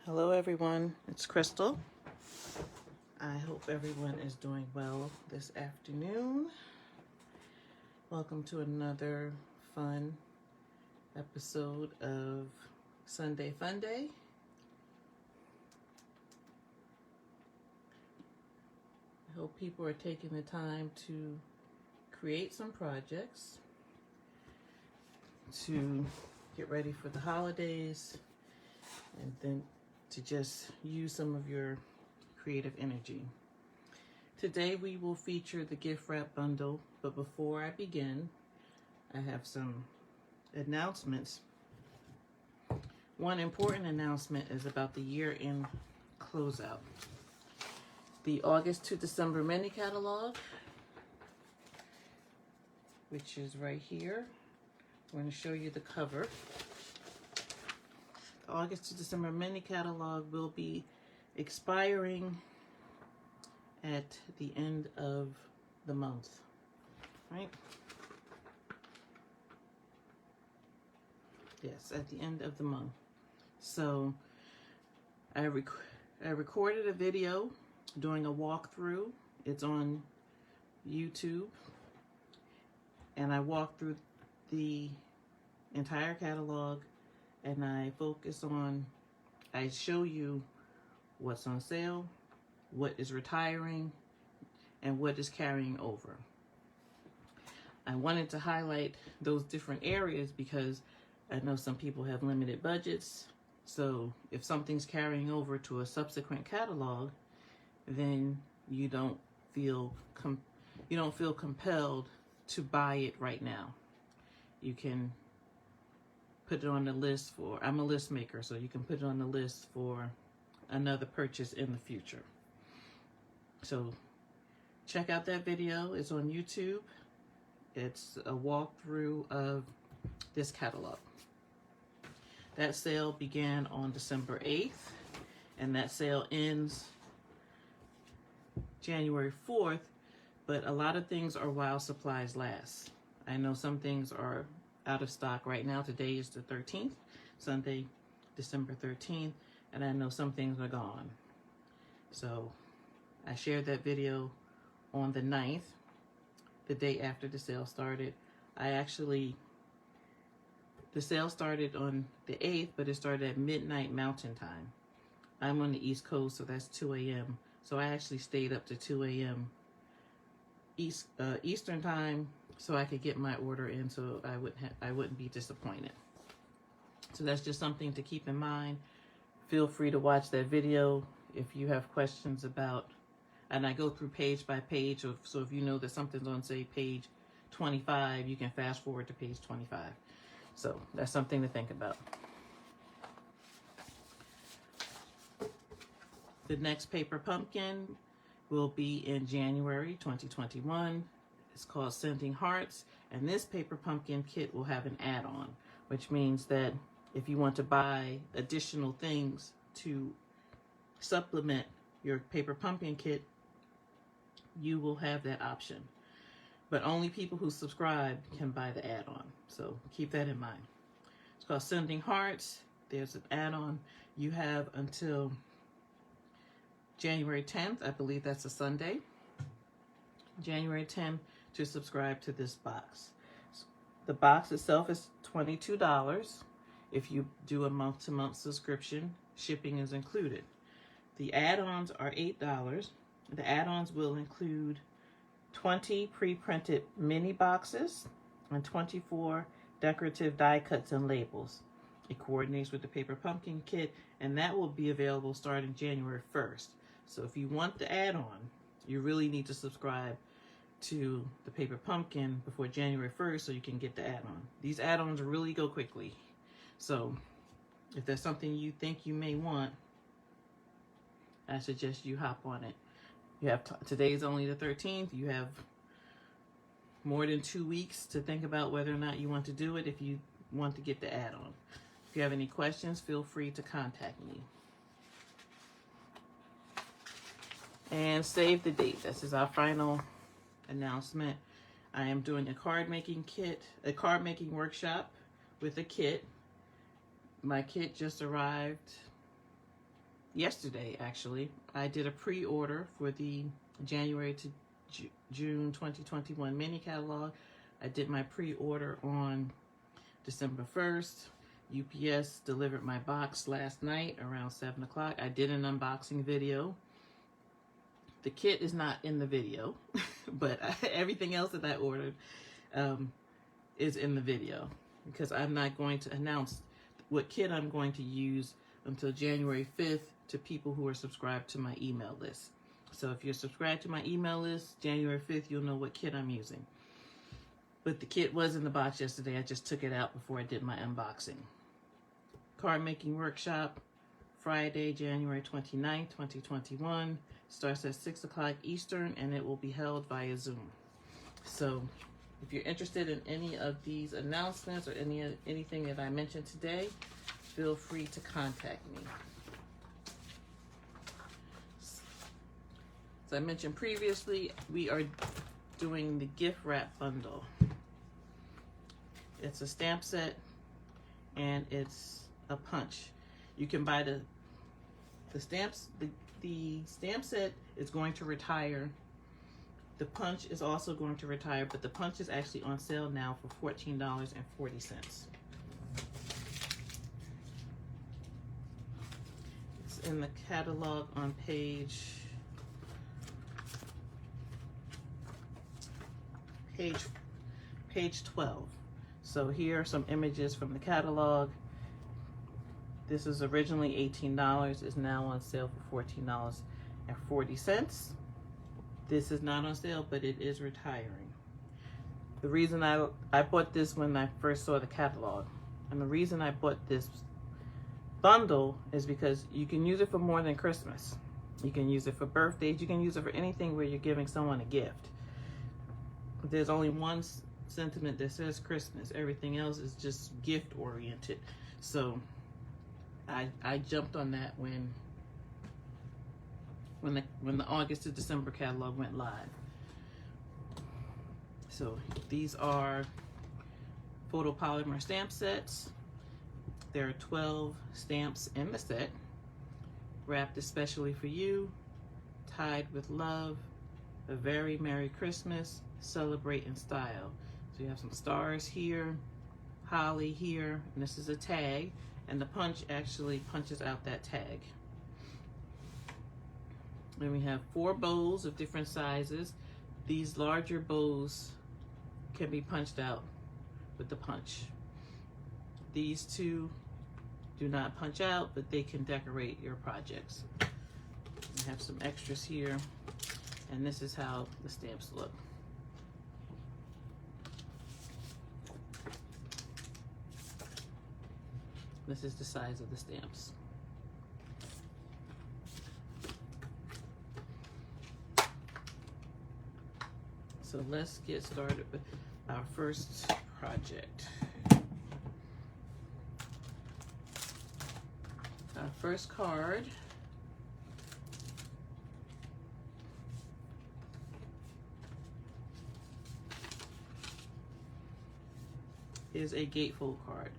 Hello everyone, it's Crystal. I hope everyone is doing well this afternoon. Welcome to another fun episode of Sunday Funday. I hope people are taking the time to create some projects to get ready for the holidays and then to just use some of your creative energy. Today we will feature the gift wrap bundle, but before I begin, I have some announcements. One important announcement is about the year-end closeout. The August to December mini catalog, which is right here. I'm going to show you the cover. August to December mini catalog will be expiring at the end of the month, right? Yes, at the end of the month. So I recorded a video doing a walkthrough. It's on YouTube, and I walked through the entire catalog. And I show you what's on sale, what is retiring, and what is carrying over. I wanted to highlight those different areas because I know some people have limited budgets. So if something's carrying over to a subsequent catalog, then you don't feel compelled to buy it right now. You can put it on the list for, I'm a list maker, so you can put it on the list for another purchase in the future. So check out that video. It's on YouTube. It's a walkthrough of this catalog. That sale began on December 8th, and that sale ends January 4th, but a lot of things are while supplies last. I know some things are out of stock right now. Today is the 13th, Sunday, December 13th, and I know some things are gone. So I shared that video on the 9th, the day after the sale started. The sale started on the 8th, but it started at midnight Mountain Time. I'm on the East Coast, so that's 2 a.m. So I actually stayed up to 2 a.m. Eastern Time, so I could get my order in, so I wouldn't be disappointed. So that's just something to keep in mind. Feel free to watch that video if you have questions about, and I go through page by page, so if you know that something's on, say, page 25, you can fast forward to page 25. So that's something to think about. The next paper pumpkin will be in January 2021. It's called Sending Hearts, and this paper pumpkin kit will have an add-on, which means that if you want to buy additional things to supplement your paper pumpkin kit, you will have that option. But only people who subscribe can buy the add-on, so keep that in mind. It's called Sending Hearts. There's an add-on. You have until January 10th, I believe that's a Sunday, January 10th, to subscribe to this box. The box itself is $22. If you do a month-to-month subscription, shipping is included. The add-ons are $8. The add-ons will include 20 pre-printed mini boxes and 24 decorative die cuts and labels. It coordinates with the paper pumpkin kit, and that will be available starting January 1st. So if you want the add-on, you really need to subscribe to the paper pumpkin before January 1st so you can get the add-on. These add-ons really go quickly. So if there's something you think you may want, I suggest you hop on it. You have today's only the 13th. You have more than 2 weeks to think about whether or not you want to do it if you want to get the add-on. If you have any questions, feel free to contact me. And save the date. This is our final announcement. I am doing a card making workshop with a kit. My kit just arrived yesterday actually, I did a pre-order for the January to June 2021 mini catalog. I did my pre-order on December 1st. UPS delivered my box last night around 7 o'clock. I did an unboxing video. The kit is not in the video, but everything else that I ordered is in the video, because I'm not going to announce what kit I'm going to use until January 5th to people who are subscribed to my email list. So if you're subscribed to my email list, January 5th, you'll know what kit I'm using. But the kit was in the box yesterday. I just took it out before I did my unboxing. Card making workshop, Friday, January 29th, 2021. Starts at 6 o'clock Eastern, and it will be held via Zoom. So if you're interested in any of these announcements or anything that I mentioned today, feel free to contact me. As I mentioned previously, we are doing the gift wrap bundle. It's a stamp set and it's a punch. You can buy the stamps. The stamp set is going to retire. The punch is also going to retire, but the punch is actually on sale now for $14.40. It's in the catalog on page 12. So here are some images from the catalog. This is originally $18, is now on sale for $14.40. This is not on sale, but it is retiring. The reason I bought this when I first saw the catalog, and the reason I bought this bundle is because you can use it for more than Christmas. You can use it for birthdays. You can use it for anything where you're giving someone a gift. There's only one sentiment that says Christmas. Everything else is just gift oriented. So I jumped on that when the August to December catalog went live. So these are photopolymer stamp sets. There are 12 stamps in the set, wrapped especially for you, tied with love, a very Merry Christmas, celebrate in style. So you have some stars here, holly here, and this is a tag, and the punch actually punches out that tag. Then we have 4 bows of different sizes. These larger bows can be punched out with the punch. These 2 do not punch out, but they can decorate your projects. We have some extras here, and this is how the stamps look. This is the size of the stamps. So let's get started with our first project. Our first card is a Gatefold card.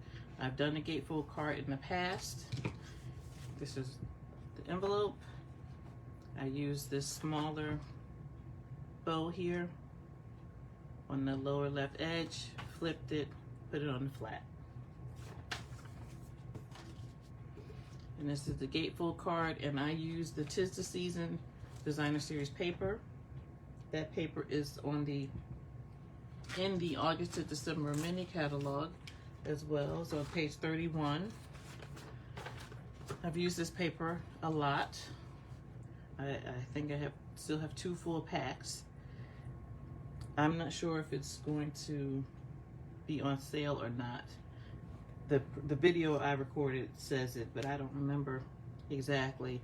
I've done a Gatefold card in the past. This is the envelope. I used this smaller bow here on the lower left edge, flipped it, put it on the flat. And this is the Gatefold card, and I use the 'Tis the Season Designer Series paper. That paper is in the August to December mini catalog as well. So on page 31. I've used this paper a lot. I think I still have 2 full packs. I'm not sure if it's going to be on sale or not. The video I recorded says it, but I don't remember exactly.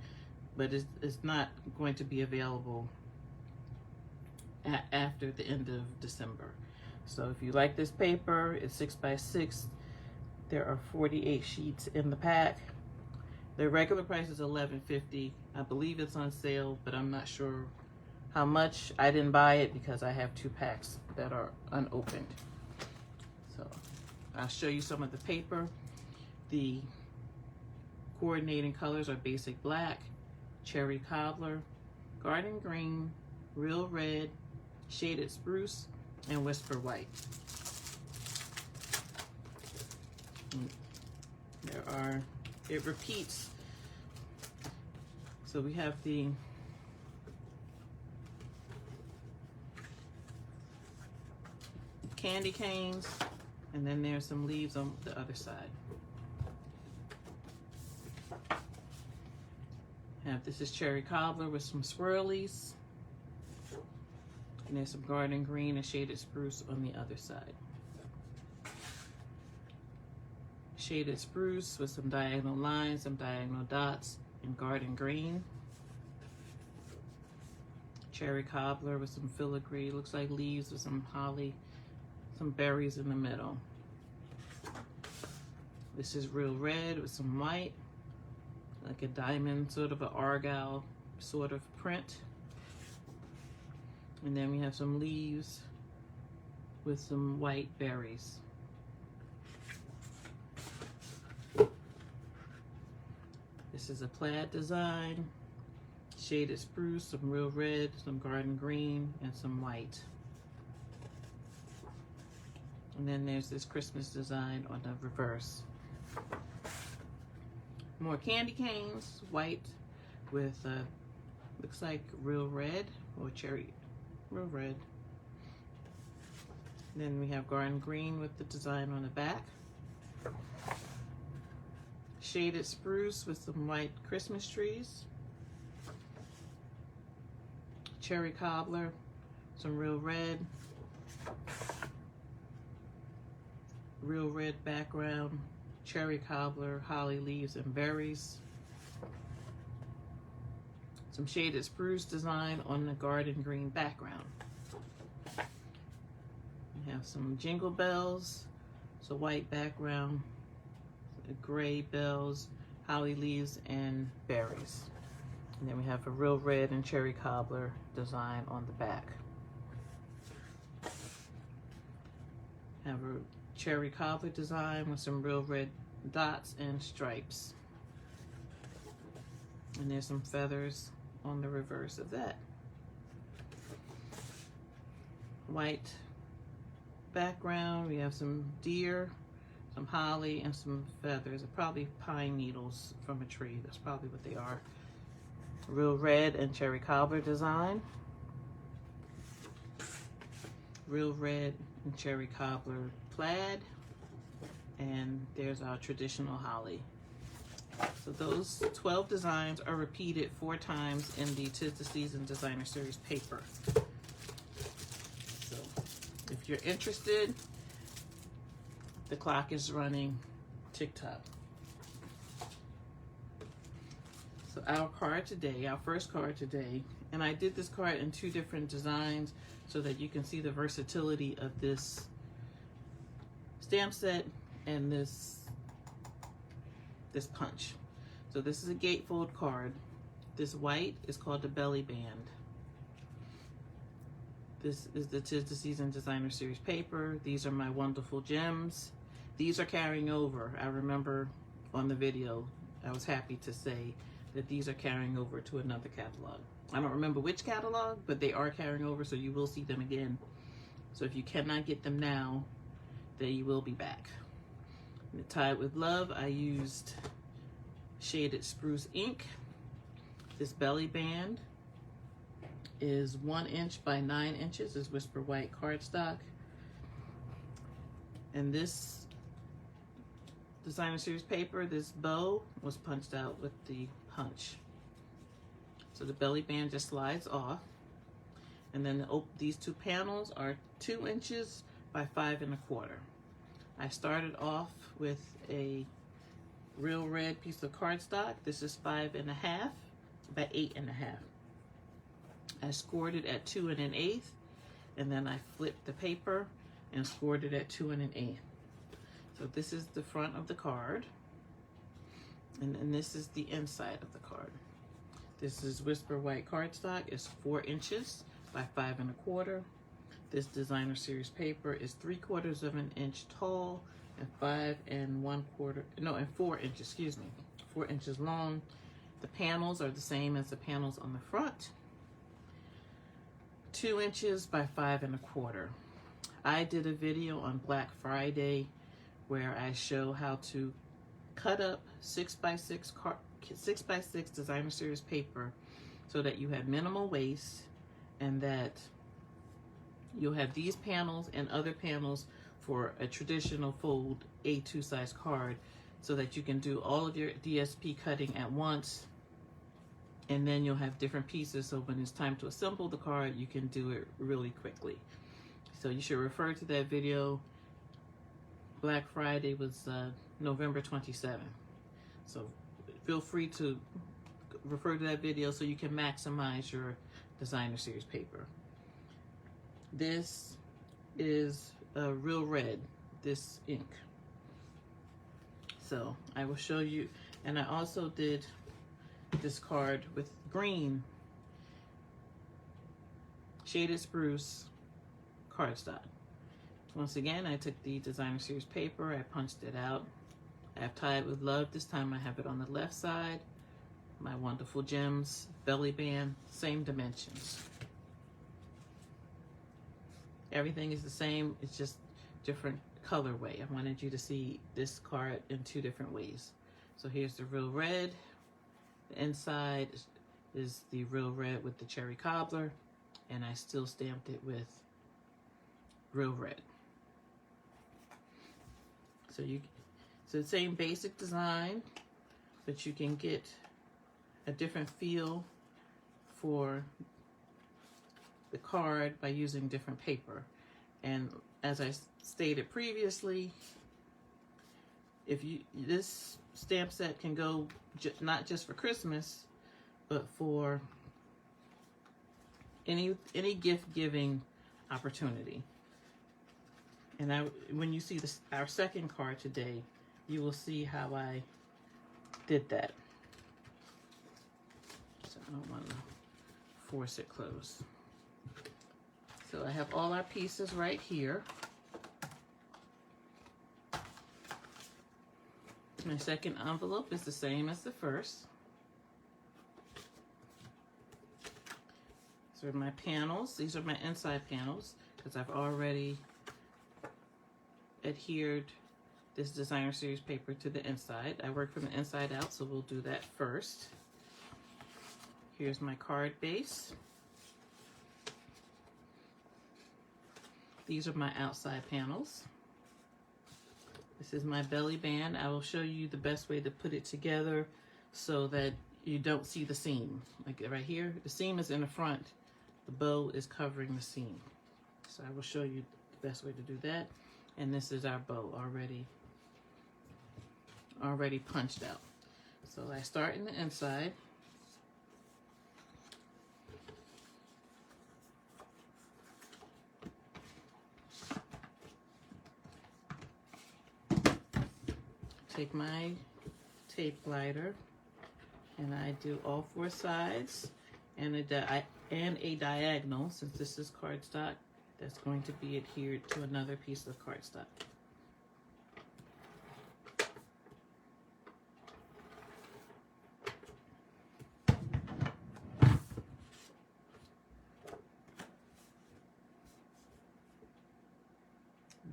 But it's not going to be available after the end of December. So if you like this paper, it's 6x6. There are 48 sheets in the pack. The regular price is $11.50. I believe it's on sale, but I'm not sure how much. I didn't buy it because I have 2 packs that are unopened. So I'll show you some of the paper. The Coordinating colors are basic black, cherry cobbler, garden green, real red, shaded spruce, and whisper white. It repeats. So we have the candy canes, and then there's some leaves on the other side. This is cherry cobbler with some swirlies, and there's some garden green and shaded spruce on the other side. Shaded spruce with some diagonal lines, some diagonal dots, and garden green. Cherry cobbler with some filigree, looks like leaves with some holly, some berries in the middle. This is real red with some white, like a diamond, sort of an argyle sort of print. And then we have some leaves with some white berries. This is a plaid design, shaded spruce, some real red, some garden green, and some white. And then there's this Christmas design on the reverse. More candy canes, white with looks like real red or cherry, real red. And then we have garden green with the design on the back. Shaded spruce with some white Christmas trees. Cherry cobbler, some real red background, cherry cobbler, holly leaves and berries. Some shaded spruce design on the garden green background. We have some jingle bells, so white background, gray bells, holly leaves, and berries. And then we have a real red and cherry cobbler design on the back. Have a cherry cobbler design with some real red dots and stripes. And there's some feathers on the reverse of that. White background, we have some deer, some holly, and some feathers. Probably pine needles from a tree. That's probably what they are. Real red and cherry cobbler design. Real red and cherry cobbler plaid. And there's our traditional holly. So those 12 designs are repeated 4 times in the 'Tis the Season Designer Series paper. So if you're interested, the clock is running tick-tock. So our card today, our first card today, and I did this card in 2 different designs so that you can see the versatility of this stamp set and this punch. So this is a gatefold card. This white is called the belly band. This is the 'Tis the Season Designer Series paper. These are my wonderful gems. These are carrying over. I remember on the video, I was happy to say that these are carrying over to another catalog. I don't remember which catalog, but they are carrying over, so you will see them again. So if you cannot get them now, they will be back. Tied with Love, I used shaded spruce ink. This belly band is 1 inch by 9 inches. Is Whisper White cardstock. And this Designer Series paper, this bow was punched out with the punch. So the belly band just slides off. And then these 2 panels are 2 inches by 5 1/4. I started off with a real red piece of cardstock. This is 5 1/2 by 8 1/2. I scored it at 2 1/8, and then I flipped the paper and scored it at 2 1/8. So this is the front of the card, and this is the inside of the card. This is Whisper White cardstock. It's 4 inches by 5 1/4. This Designer Series paper is 3/4 of an inch tall and 4 inches, 4 inches long. The panels are the same as the panels on the front. 2 inches by 5 1/4. I did a video on Black Friday where I show how to cut up 6x6 designer series paper so that you have minimal waste and that you'll have these panels and other panels for a traditional fold A2 size card so that you can do all of your DSP cutting at once, and then you'll have different pieces so when it's time to assemble the card you can do it really quickly. So you should refer to that video. Black Friday was November 27th. So feel free to refer to that video so you can maximize your designer series paper. This is real red, this ink. So I will show you, and I also did this card with green shaded spruce cardstock. Once again, I took the designer series paper, I punched it out. I've tied with love. This time I have it on the left side. My wonderful gems, belly band, same dimensions. Everything is the same, it's just different colorway. I wanted you to see this card in 2 different ways. So here's the real red. The inside is the real red with the cherry cobbler, and I still stamped it with real red. So it's the same basic design, but you can get a different feel for the card by using different paper. And as I stated previously, this stamp set can go not just for Christmas, but for any gift giving opportunity. And when you see our second card today, you will see how I did that. So I don't want to force it closed. So I have all our pieces right here. My second envelope is the same as the first. These are my panels. These are my inside panels because I've already adhered this designer series paper to the inside. I work from the inside out, so we'll do that first. Here's my card base. These are my outside panels. This is my belly band. I will show you the best way to put it together so that you don't see the seam. Like right here, the seam is in the front. The bow is covering the seam. So I will show you the best way to do that. And this is our bow already punched out. So I start in the inside. Take my tape glider and I do all 4 sides and a diagonal, since this is cardstock, that's going to be adhered to another piece of cardstock.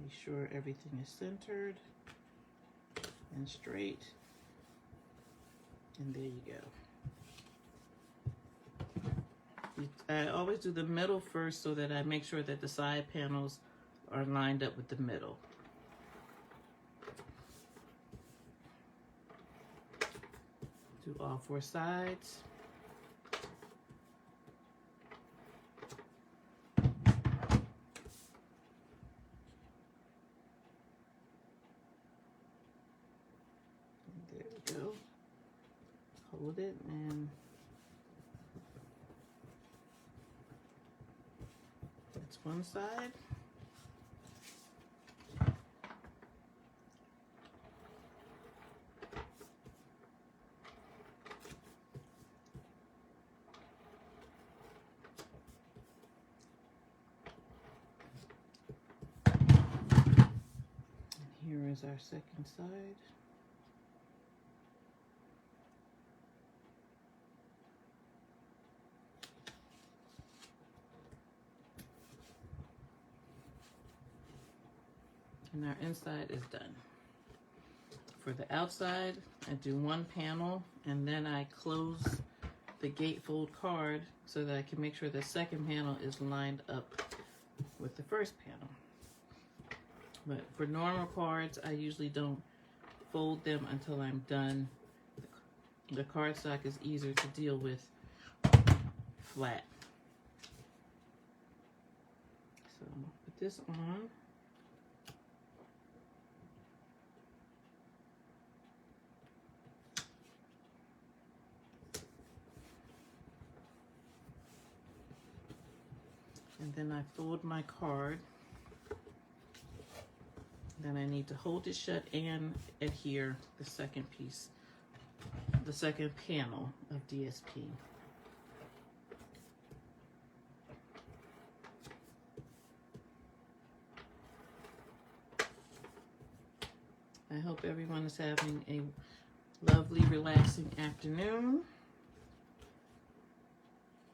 Make sure everything is centered and straight, and there you go. I always do the middle first so that I make sure that the side panels are lined up with the middle. Do all 4 sides. Hold it and that's one side. And here is our second side. And our inside is done. For the outside, I do one panel and then I close the gatefold card so that I can make sure the second panel is lined up with the first panel. But for normal cards, I usually don't fold them until I'm done. The cardstock is easier to deal with flat. So put this on. And then I fold my card. Then I need to hold it shut and adhere the second piece, the second panel of DSP. I hope everyone is having a lovely, relaxing afternoon.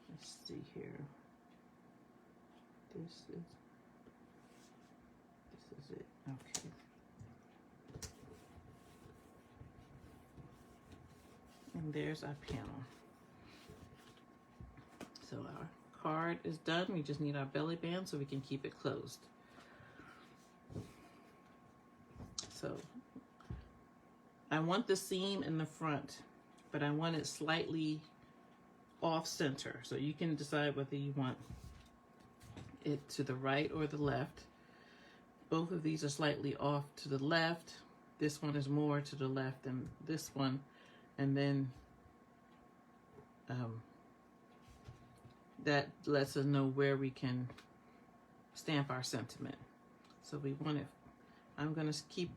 Let's see here. This is it. Okay. And there's our panel. So our card is done. We just need our belly band so we can keep it closed. So I want the seam in the front, but I want it slightly off center. So you can decide whether you want it to the right or the left. Both of these are slightly off to the left. This one is more to the left than this one. And then that lets us know where we can stamp our sentiment. So we want it, I'm gonna keep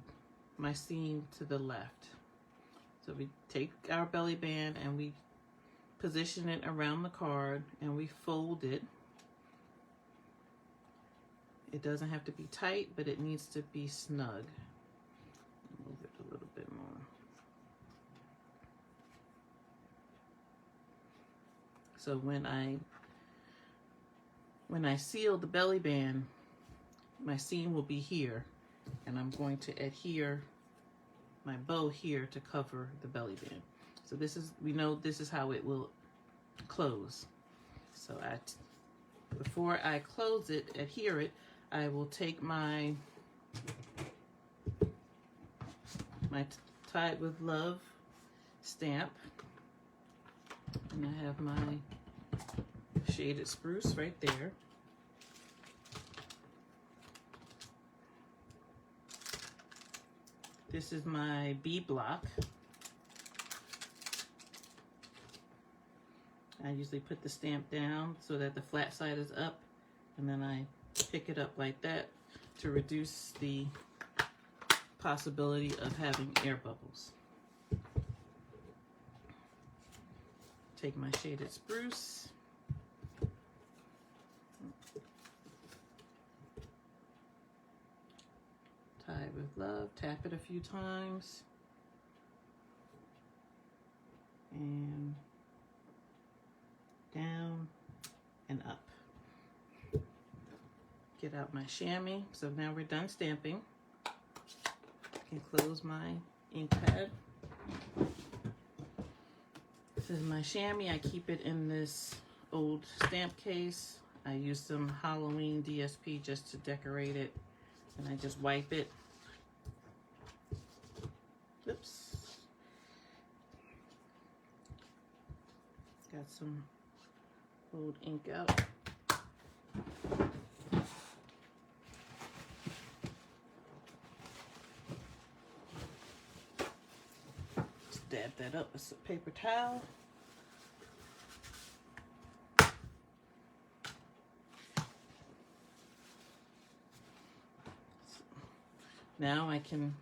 my seam to the left. So we take our belly band and we position it around the card and we fold it. It doesn't have to be tight, but it needs to be snug. Move it a little bit more. So when I seal the belly band, my seam will be here, and I'm going to adhere my bow here to cover the belly band. So this is, we know this is how it will close. So before I close it, adhere it, I will take my Tied with Love stamp, and I have my shaded spruce right there. This is my B block. I usually put the stamp down so that the flat side is up, and then I pick it up like that to reduce the possibility of having air bubbles. Take my shaded spruce. Tied with Love, tap it a few times. And down and up. Get out my chamois. So now we're done stamping. I can close my ink pad. This is my chamois. I keep it in this old stamp case. I use some Halloween DSP just to decorate it, and I just wipe it. Oops. Got some old ink out. Dab that up with a paper towel. Now I can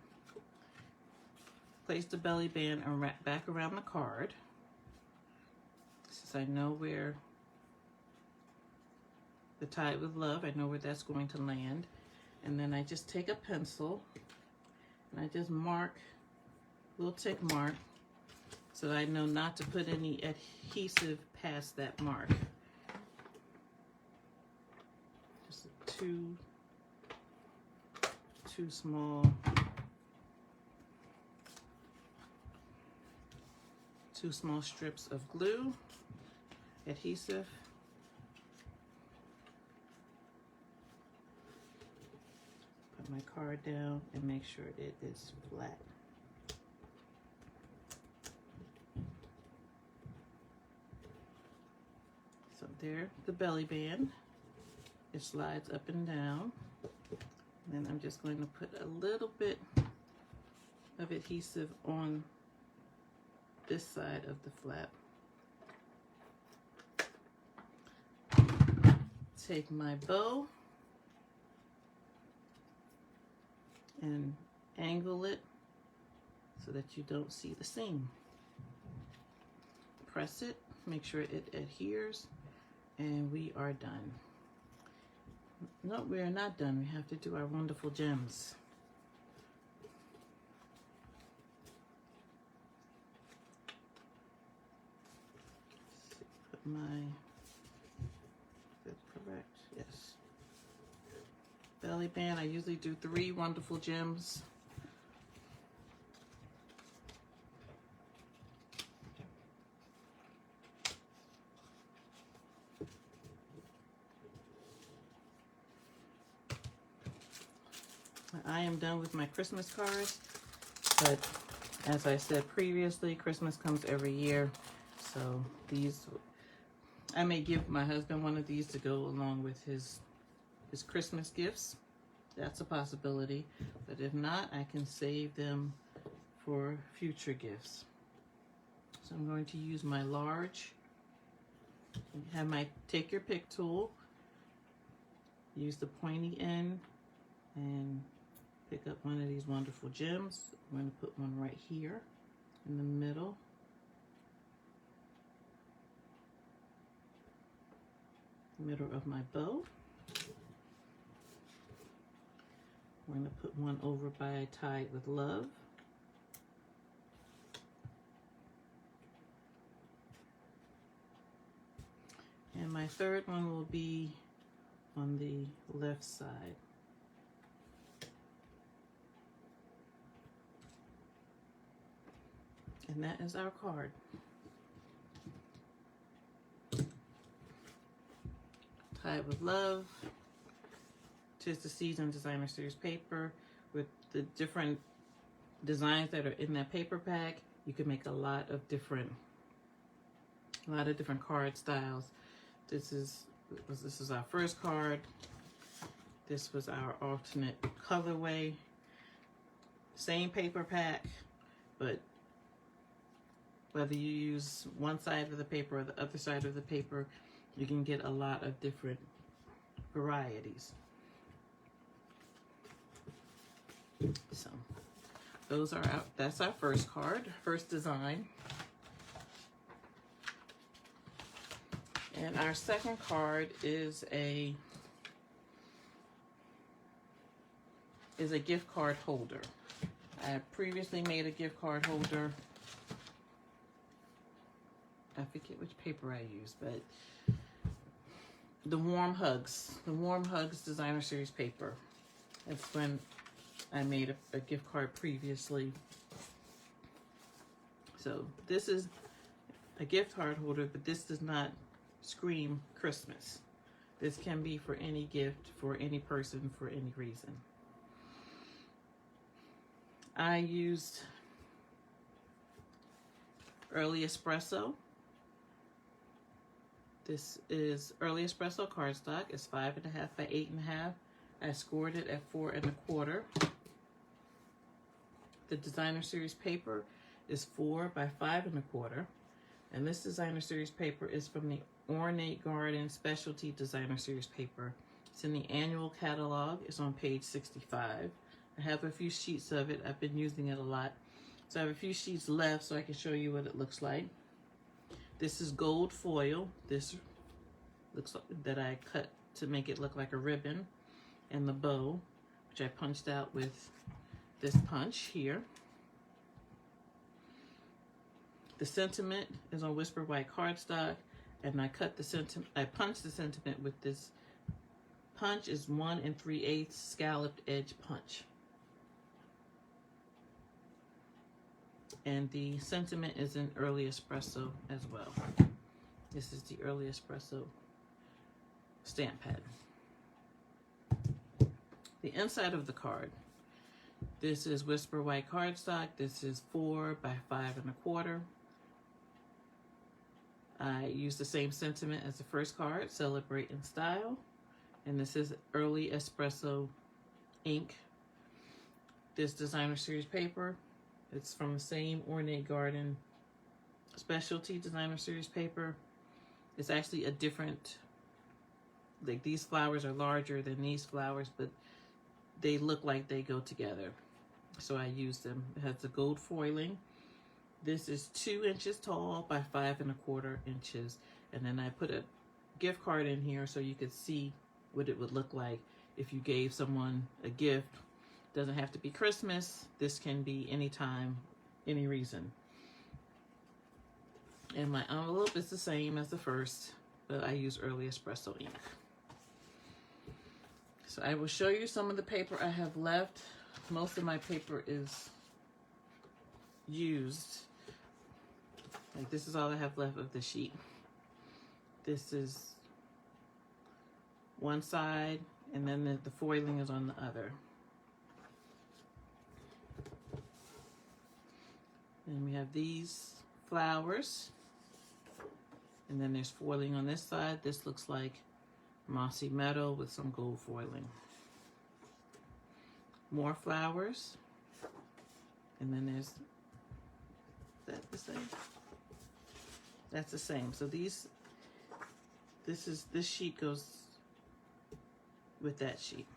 place the belly band back around the card, since I know where the Tied with Love, I know where that's going to land. And then I just take a pencil and I just mark, little tick mark, so that I know not to put any adhesive past that mark. Just two two small strips of glue, adhesive. Put my card down and make sure it is flat. So there, the belly band. It slides up and down. Then I'm just going to put a little bit of adhesive on this side of the flap. Take my bow and angle it so that you don't see the seam. Press it, make sure it adheres, and we are done. No, we are not done. We have to do our wonderful gems. Put my, is that correct? Yes. Belly band, I usually do 3 wonderful gems. I am done with my Christmas cards, but as I said previously, Christmas comes every year, so these, I may give my husband one of these to go along with his Christmas gifts. That's a possibility, but if not, I can save them for future gifts. So I'm going to use my large, have my take your pick tool, use the pointy end and pick up one of these wonderful gems. I'm going to put one right here in the middle. Middle of my bow. I'm going to put one over by Tied with Love. And my third one will be on the left side. And that is our card. Tied with Love. 'Tis the Season Designer Series paper with the different designs that are in that paper pack. You can make a lot of different card styles. This is our first card. This was our alternate colorway. Same paper pack, but whether you use one side of the paper or the other side of the paper, you can get a lot of different varieties. So that's our first card, first design. And our second card is a gift card holder. I previously made a gift card holder. I forget which paper I used, but the Warm Hugs Designer Series paper. That's when I made a gift card previously. So this is a gift card holder, but this does not scream Christmas. This can be for any gift, for any person, for any reason. I used Early Espresso. This is Early Espresso cardstock. It's 5.5 by 8.5. I scored it at 4 1/4. The Designer Series paper is 4 by 5 1/4. And this Designer Series paper is from the Ornate Garden Specialty Designer Series paper. It's in the annual catalog. It's on page 65. I have a few sheets of it. I've been using it a lot. So I have a few sheets left so I can show you what it looks like. This is gold foil. This looks like that I cut to make it look like a ribbon. And the bow, which I punched out with this punch here. The sentiment is on Whisper White cardstock, and I punched the sentiment with this punch. Is 1 3/8 scalloped edge punch. And the sentiment is in Early Espresso as well. This is the Early Espresso stamp pad. The inside of the card. This is Whisper White cardstock. This is 4 by 5 1/4. I use the same sentiment as the first card, Celebrate in Style. And this is Early Espresso ink. This designer series paper, it's from the same Ornate Garden specialty designer series paper. It's actually a different, like these flowers are larger than these flowers, but they look like they go together. So I use them. It has the gold foiling. This is 2 inches tall by 5 1/4 inches. And then I put a gift card in here so you could see what it would look like if you gave someone a gift. Doesn't have to be Christmas. This can be anytime, any reason. And my envelope is the same as the first, but I use Early Espresso ink. So I will show you some of the paper I have left. Most of my paper is used. Like this is all I have left of the sheet. This is one side, and then the foiling is on the other. And we have these flowers. And then there's foiling on this side. This looks like mossy meadow with some gold foiling. More flowers. And then there's, is that the same? That's the same. So this sheet goes with that sheet.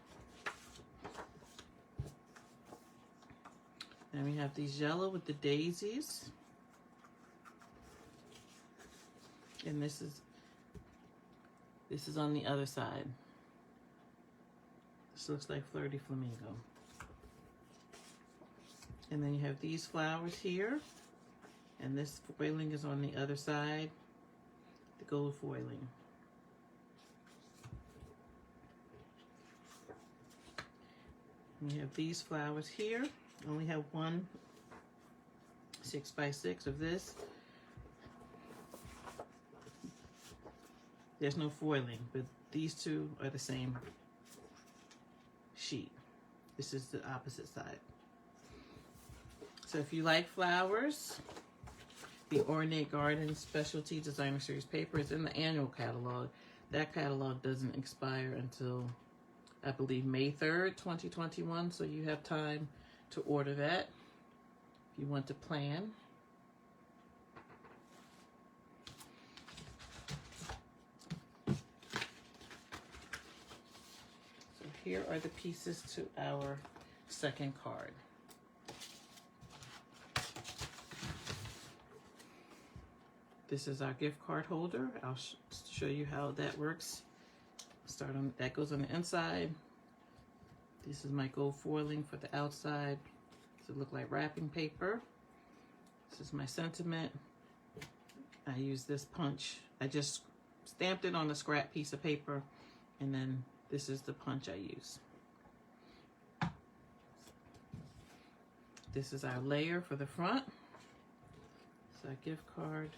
And we have these yellow with the daisies. And this is on the other side. This looks like Flirty Flamingo. And then you have these flowers here. And this foiling is on the other side. The gold foiling. And you have these flowers here. I only have one 6 by 6 of this. There's no foiling, but these two are the same sheet. This is the opposite side. So if you like flowers, the Ornate Garden Specialty Designer Series paper is in the annual catalog. That catalog doesn't expire until, I believe, May 3rd, 2021. So you have time to order that if you want to plan. So here are the pieces to our second card. This is our gift card holder. I'll show you how that works. Start on that, goes on the inside. This is my gold foiling for the outside. Does it look like wrapping paper? This is my sentiment. I use this punch. I just stamped it on a scrap piece of paper, and then this is the punch I use. This is our layer for the front. It's our gift card.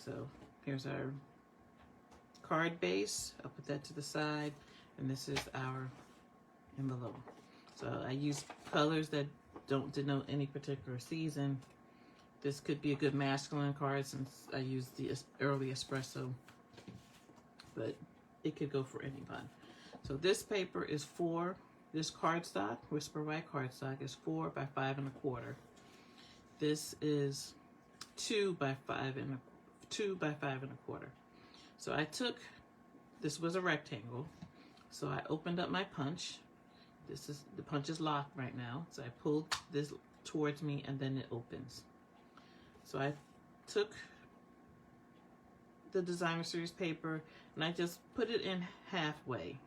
So here's our card base. I'll put that to the side, and this is our envelope. So I use colors that don't denote any particular season. This could be a good masculine card since I use the Early Espresso, but it could go for anyone. So this paper is this cardstock, Whisper White cardstock, is 4 by 5 1/4. This is 2 by 5 1/4. So I took, this was a rectangle, so I opened up my punch. The punch is locked right now, so I pulled this towards me and then it opens. So I took the designer series paper and I just put it in halfway.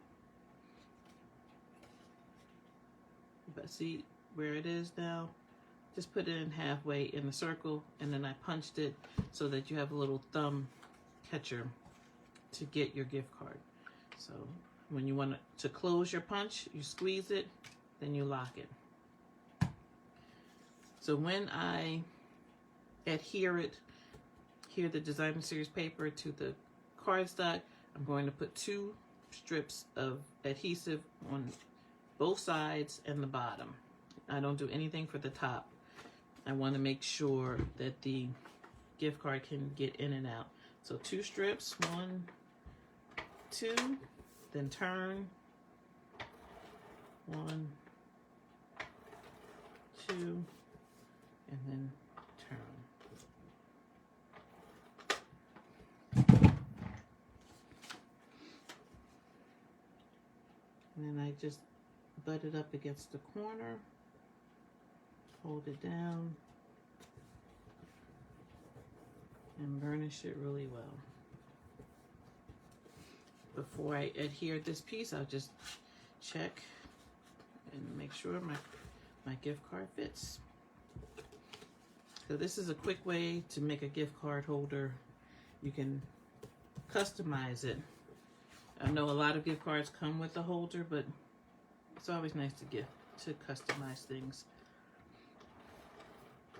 But see where it is now? Just put it in halfway in the circle, and then I punched it so that you have a little thumb catcher to get your gift card. So when you want to close your punch, you squeeze it then you lock it. So when I adhere the designer series paper to the cardstock, I'm going to put 2 strips of adhesive on both sides and the bottom. I don't do anything for the top. I want to make sure that the gift card can get in and out. So 2 strips, 1, 2, then turn, 1, 2, and then turn. And then I just butt it up against the corner, hold it down, and burnish it really well. Before I adhere this piece, I'll just check and make sure my gift card fits. So this is a quick way to make a gift card holder. You can customize it. I know a lot of gift cards come with a holder, but it's always nice to customize things.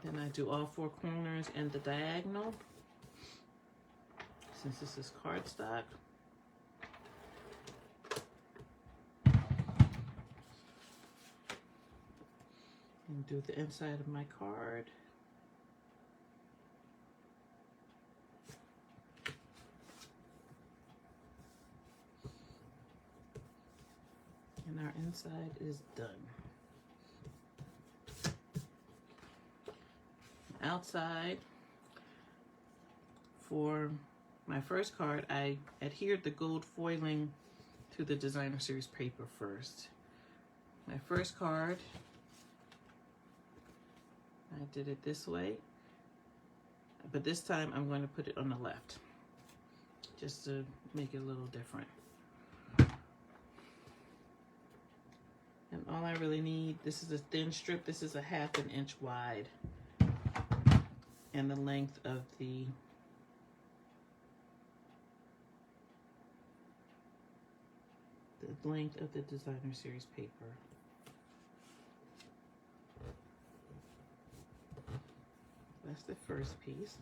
Then I do all 4 corners and the diagonal, since this is cardstock. And do the inside of my card. And our inside is done. Outside, for my first card, I adhered the gold foiling to the designer series paper first. My first card, I did it this way, but this time I'm going to put it on the left, just to make it a little different. And all I really need, this is a thin strip, this is a 1/2 inch wide, and the length of the designer series paper. That's the first piece.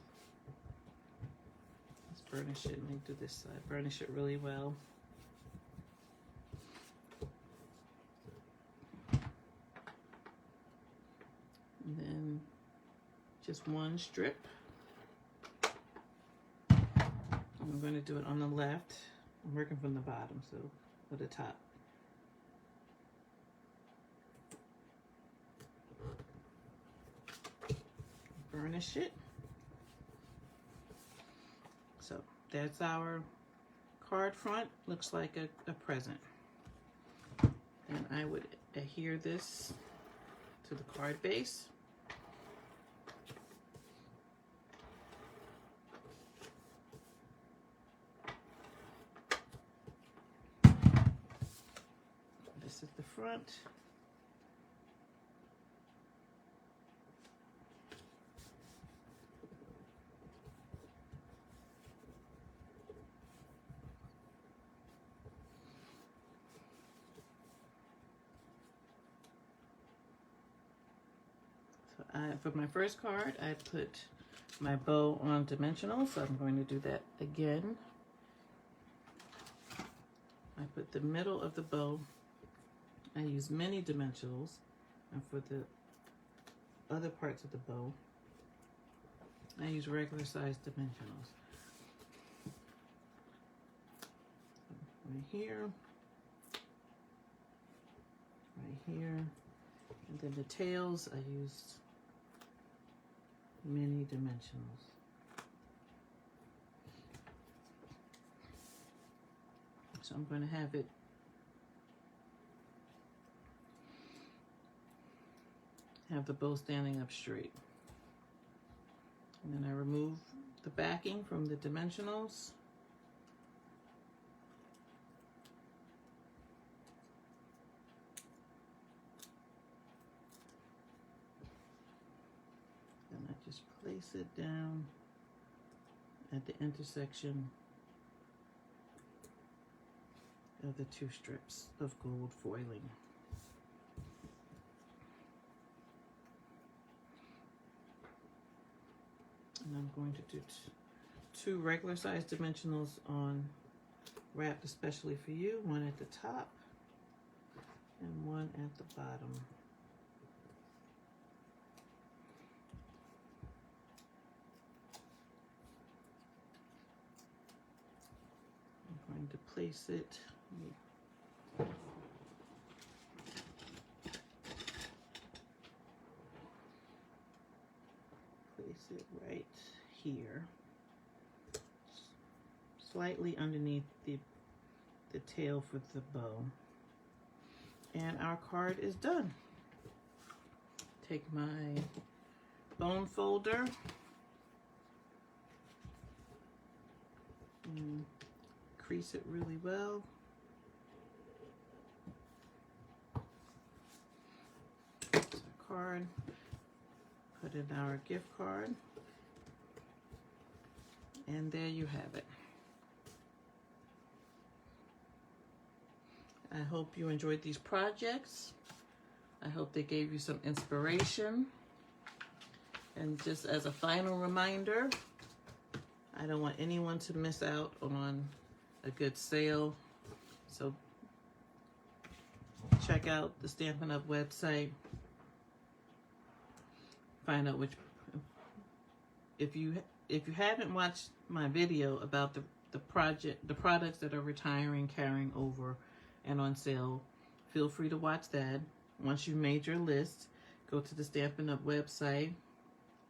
Let's burnish it. Let me do this side. Burnish it really well. And then just 1 strip. I'm going to do it on the left. I'm working from the bottom, so for the top. Burnish it. So that's our card front. Looks like a present. And I would adhere this to the card base. This is the front. For my first card, I put my bow on dimensional, so I'm going to do that again. I put the middle of the bow. I use mini dimensionals, and for the other parts of the bow, I use regular size dimensionals. Right here, and then the tails I used mini dimensionals. So I'm going to have the bow standing up straight. And then I remove the backing from the dimensionals. And I just place it down at the intersection of the 2 strips of gold foiling. I'm going to do two regular size dimensionals on wrapped especially for you, one at the top and one at the bottom. I'm going to place it right here, slightly underneath the tail for the bow. And our card is done. Take my bone folder and crease it really well. There's our card. Put in our gift card. And there you have it. I hope you enjoyed these projects. I hope they gave you some inspiration. And just as a final reminder, I don't want anyone to miss out on a good sale. So check out the Stampin' Up website. Find out which, if you haven't watched my video about the products that are retiring, carrying over, and on sale, feel free to watch that. Once you've made your list, go to the Stampin' Up website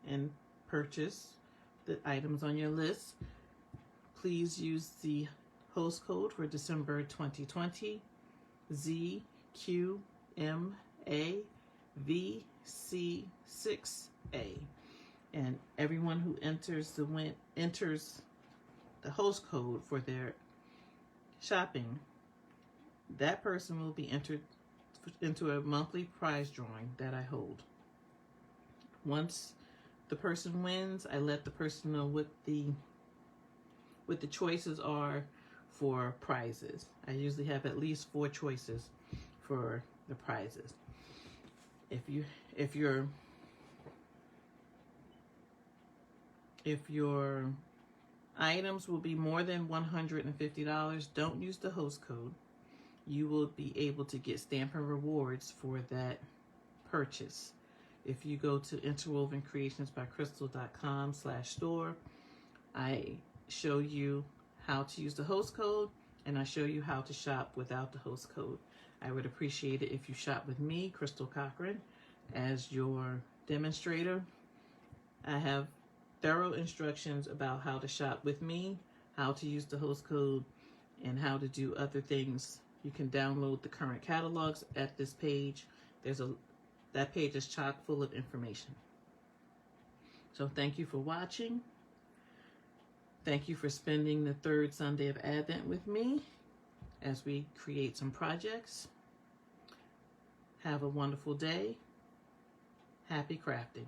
and purchase the items on your list. Please use the host code for December 2020, ZQMAVC6A. And everyone who enters the host code for their shopping, that person will be entered into a monthly prize drawing that I hold. Once the person wins, I let the person know what the choices are for prizes. I usually have at least 4 choices for the prizes. If your items will be more than $150, don't use the host code. You will be able to get Stampin' Rewards for that purchase. If you go to interwovencreationsbycrystal.com/store, I show you how to use the host code, and I show you how to shop without the host code. I would appreciate it if you shop with me, Crystal Cochren, as your demonstrator. I have thorough instructions about how to shop with me, how to use the host code, and how to do other things. You can download the current catalogs at this page. That page is chock full of information. So thank you for watching. Thank you for spending the 3rd Sunday of Advent with me as we create some projects. Have a wonderful day. Happy crafting.